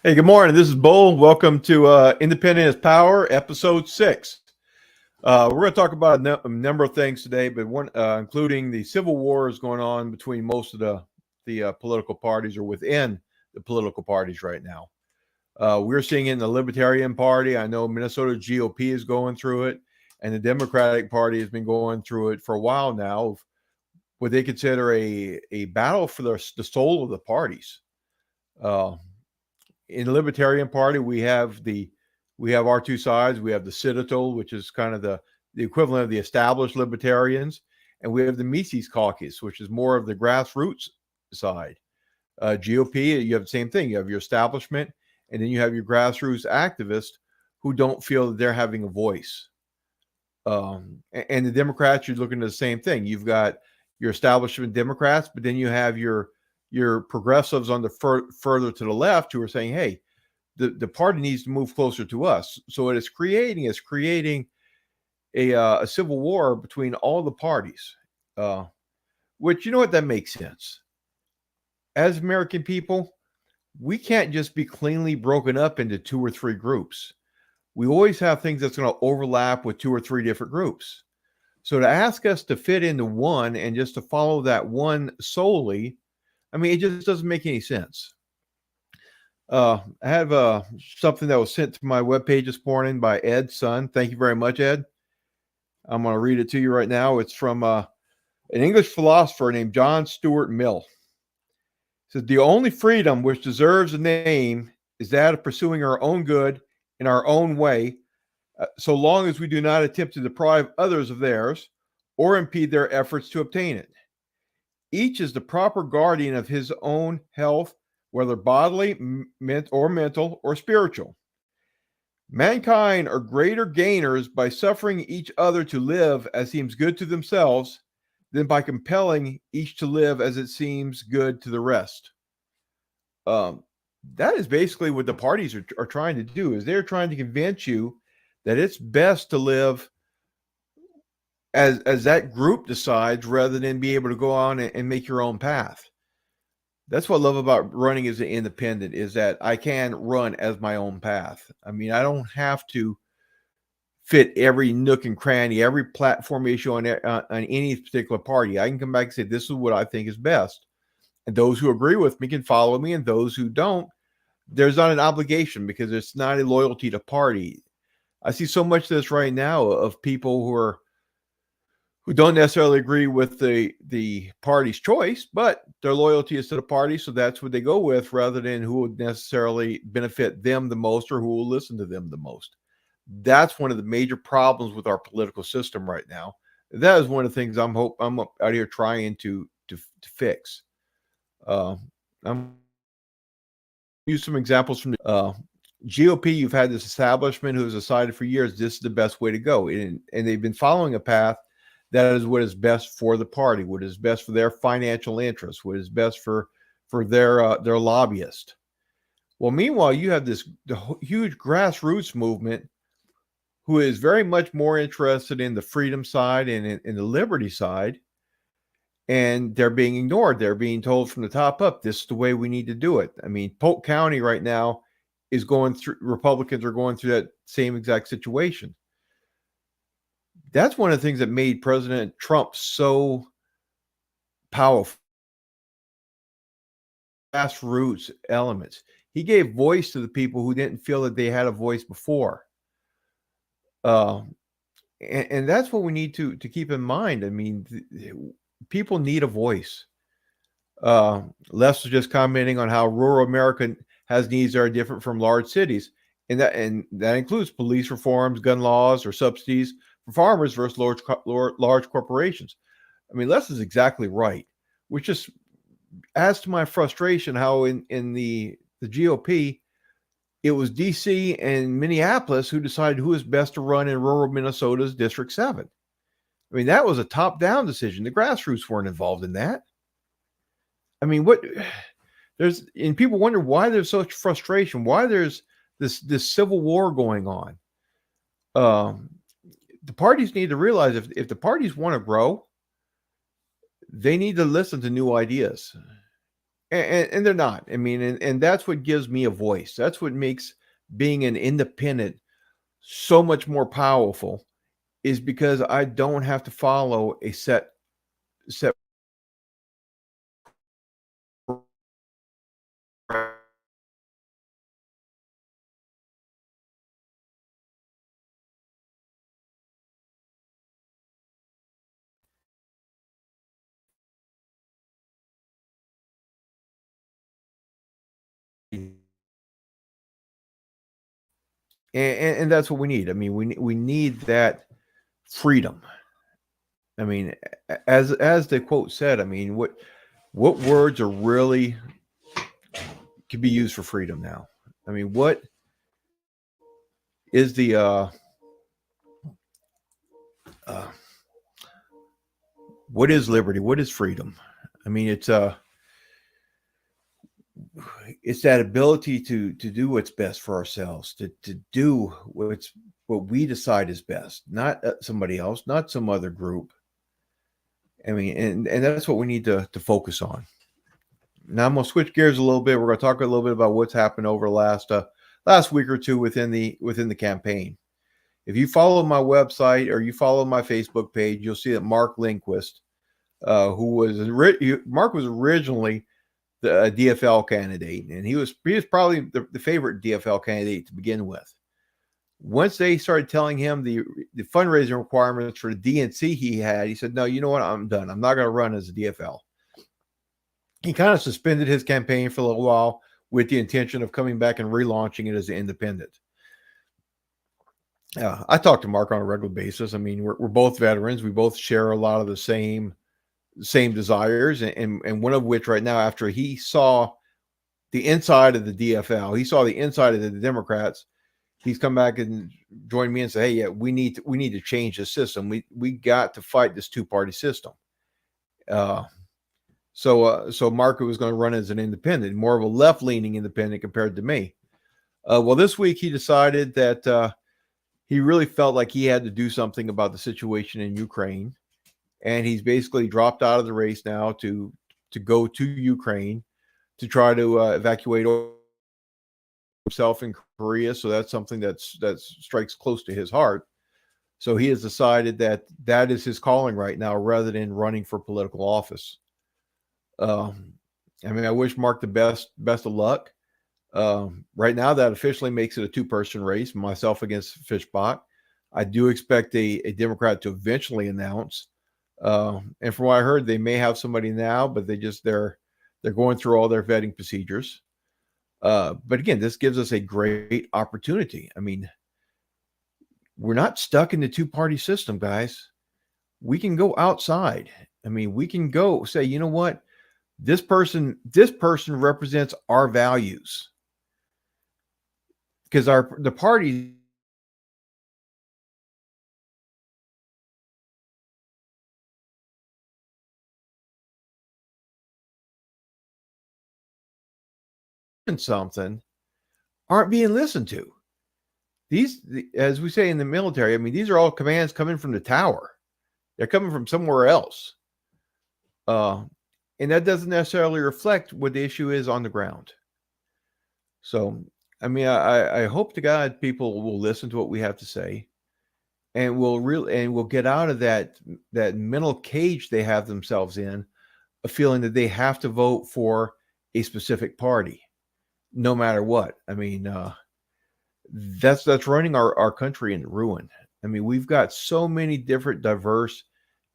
Hey, good morning. This is Bull. Welcome to Independent is Power, Episode 6. We're going to talk about a number of things today, but including the civil wars going on between most of the political parties or within the political parties right now. We're seeing it in the Libertarian Party. I know Minnesota GOP is going through it, and the Democratic Party has been going through it for a while now, of what they consider a battle for the soul of the parties. Uh, in the Libertarian Party, we have our two sides. We have the Citadel, which is kind of the equivalent of the established Libertarians, and we have the Mises Caucus, which is more of the grassroots side. GOP, you have the same thing. You have your establishment, and then you have your grassroots activists who don't feel that they're having a voice. And the Democrats, you're looking at the same thing. You've got your establishment Democrats, but then you have your progressives on the further to the left who are saying, hey, the party needs to move closer to us. So what it's creating a civil war between all the parties, which, you know what, that makes sense. As American people, we can't just be cleanly broken up into two or three groups. We always have things that's going to overlap with two or three different groups. So to ask us to fit into one and just to follow that one solely, I mean, it just doesn't make any sense. I have something that was sent to my webpage this morning by Ed's son. Thank you very much, Ed. I'm going to read it to you right now. It's from an English philosopher named John Stuart Mill. It says, the only freedom which deserves a name is that of pursuing our own good in our own way, so long as we do not attempt to deprive others of theirs or impede their efforts to obtain it. Each is the proper guardian of his own health, whether bodily, mental, or spiritual. Mankind are greater gainers by suffering each other to live as seems good to themselves than by compelling each to live as it seems good to the rest. That is basically what the parties are trying to do, is they're trying to convince you that it's best to live as that group decides rather than be able to go on and make your own path. That's what I love about running as an independent, is that I can run as my own path. I mean, I don't have to fit every nook and cranny, every platform issue on any particular party. I can come back and say, this is what I think is best. And those who agree with me can follow me, and those who don't, there's not an obligation because it's not a loyalty to party. I see so much of this right now of people who don't necessarily agree with the party's choice, but their loyalty is to the party, so that's what they go with, rather than who would necessarily benefit them the most or who will listen to them the most. That's one of the major problems with our political system right now. That is one of the things I'm out here trying to fix. I'm use some examples from the GOP. You've had this establishment who has decided for years this is the best way to go, and they've been following a path that is what is best for the party, what is best for their financial interests, what is best for their lobbyist. Well, meanwhile, you have the huge grassroots movement who is very much more interested in the freedom side and in the liberty side, and they're being ignored. They're being told from the top up, this is the way we need to do it. I mean, Polk County right now is going through, Republicans are going through that same exact situation. That's one of the things that made President Trump so powerful. Grassroots elements. He gave voice to the people who didn't feel that they had a voice before. And that's what we need to keep in mind. I mean, people need a voice. Les was just commenting on how rural America has needs that are different from large cities. And that includes police reforms, gun laws, or subsidies for farmers versus large corporations. I mean, Les is exactly right, which just adds to my frustration how in the GOP, it was DC and Minneapolis who decided who is best to run in rural Minnesota's District 7. I mean, that was a top-down decision. The grassroots weren't involved in that. I mean, and people wonder why there's such frustration, why there's this civil war going on. The parties need to realize if the parties want to grow, they need to listen to new ideas. And they're not. I mean, and that's what gives me a voice. That's what makes being an independent so much more powerful, is because I don't have to follow a set. And that's what we need. I mean, we need that freedom. I mean, as the quote said, I mean, what words are really can be used for freedom now? I mean, is the uh what is liberty? What is freedom? I mean, it's that ability to do what's best for ourselves, to do what we decide is best, not somebody else, not some other group. I mean, and that's what we need to focus on. Now I'm gonna switch gears a little bit. We're gonna talk a little bit about what's happened over the last week or two within the campaign. If you follow my website or you follow my Facebook page, you'll see that Mark Lindquist, Mark was originally the DFL candidate, and he was probably the favorite DFL candidate to begin with. Once they started telling him the fundraising requirements for the DNC he had, he said, "No, you know what? I'm done. I'm not going to run as a DFL." He kind of suspended his campaign for a little while with the intention of coming back and relaunching it as an independent. I talk to Mark on a regular basis. I mean, we're both veterans. We both share a lot of the same desires, and one of which right now, after he saw the inside of the DFL, he saw the inside of the Democrats. He's come back and joined me and said, "Hey, yeah, we need to change the system. We got to fight this two-party system." Uh, so Marco was going to run as an independent, more of a left-leaning independent compared to me. Well, this week he decided that he really felt like he had to do something about the situation in Ukraine, and he's basically dropped out of the race now to go to Ukraine to try to evacuate himself in Korea. So that's something that strikes close to his heart. So he has decided that is his calling right now, rather than running for political office. I mean, I wish Mark the best of luck. Right now, that officially makes it a two-person race, myself against Fishbach. I do expect a Democrat to eventually announce. And from what I heard, they may have somebody now, but they're going through all their vetting procedures. But again, this gives us a great opportunity. I mean, we're not stuck in the two-party system, guys. We can go outside. I mean, we can go say, you know what? This person represents our values, because the party something aren't being listened to. As we say in the military, I mean, these are all commands coming from the tower. They're coming from somewhere else. And that doesn't necessarily reflect what the issue is on the ground. So, I mean, I hope to God people will listen to what we have to say, and will get out of that mental cage they have themselves in, a feeling that they have to vote for a specific party, no matter what. I mean, that's running our country into ruin. I mean, we've got so many different diverse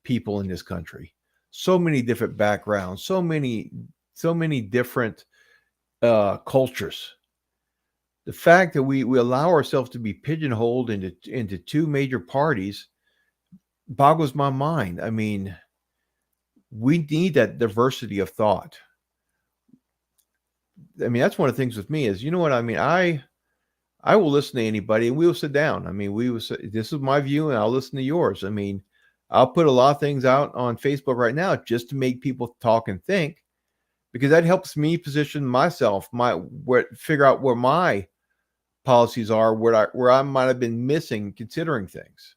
people in this country, so many different backgrounds, so many different cultures. The fact that we allow ourselves to be pigeonholed into two major parties boggles my mind. I mean, we need that diversity of thought. I mean, that's one of the things with me is, you know what I mean? I will listen to anybody, and we will sit down. I mean, we will say, this is my view, and I'll listen to yours. I mean, I'll put a lot of things out on Facebook right now just to make people talk and think, because that helps me position myself, figure out where my policies are, where I might have been missing considering things.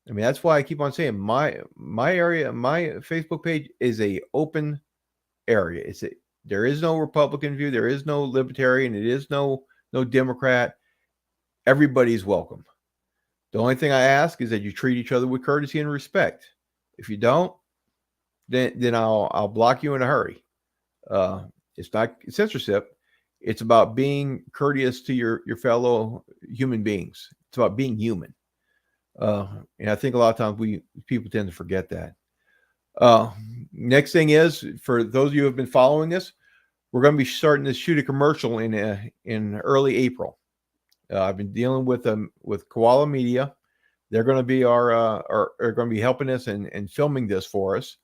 I mean, that's why I keep on saying my area, my Facebook page is a open area. There is no Republican view. There is no Libertarian. It is no Democrat. Everybody's welcome. The only thing I ask is that you treat each other with courtesy and respect. If you don't, then I'll block you in a hurry. It's not censorship. It's about being courteous to your fellow human beings. It's about being human. And I think a lot of times people tend to forget that. Next thing is, for those of you who have been following us, we're going to be starting to shoot a commercial in early April. I've been dealing with Koala Media. They're going to be are going to be helping us and filming this for us.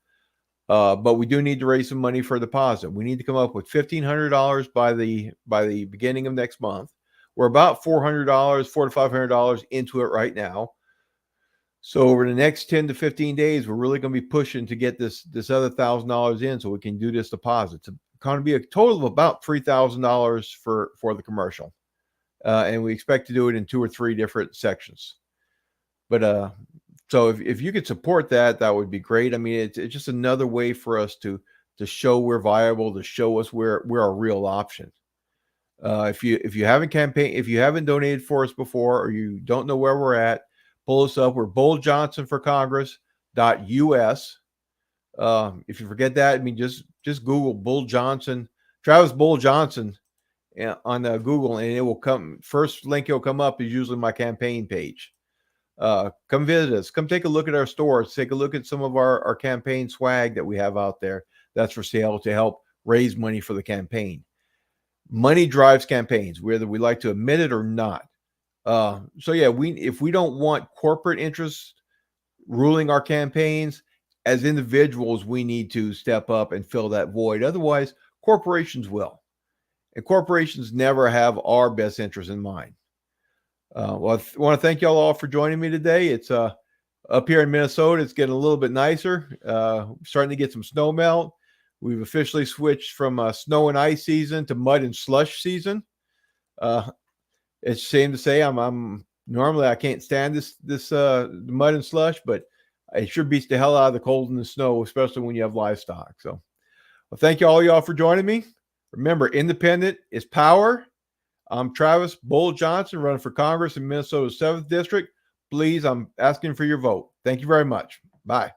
But we do need to raise some money for a deposit. We need to come up with $1,500 by the beginning of next month. We're about $400, $400 to $500 into it right now. So over the next 10 to 15 days, we're really going to be pushing to get this other $1,000 in so we can do this deposit. It's going to be a total of about $3,000 for the commercial. And we expect to do it in 2 or 3 different sections. But so if you could support that, that would be great. I mean, it's just another way for us to show we're viable, to show us we're a real option. If you haven't donated for us before, or you don't know where we're at, pull us up. We're BullJohnsonForCongress.us. If you forget that, I mean, just Google Bull Johnson, Travis Bull Johnson on Google, and it will come. First link it'll come up is usually my campaign page. Come visit us. Come take a look at our stores. Take a look at some of our campaign swag that we have out there that's for sale to help raise money for the campaign. Money drives campaigns, whether we like to admit it or not. So yeah, if we don't want corporate interests ruling our campaigns, as individuals, we need to step up and fill that void. Otherwise, corporations will. And corporations never have our best interest in mind. Well, I want to thank y'all all for joining me today. It's up here in Minnesota. It's getting a little bit nicer. Starting to get some snow melt. We've officially switched from snow and ice season to mud and slush season. It's a shame to say I'm normally I can't stand this mud and slush, but it sure beats the hell out of the cold and the snow, especially when you have livestock. So, well, thank you all for joining me. Remember, independent is power. I'm Travis Bull Johnson, running for Congress in Minnesota's 7th District. Please, I'm asking for your vote. Thank you very much. Bye.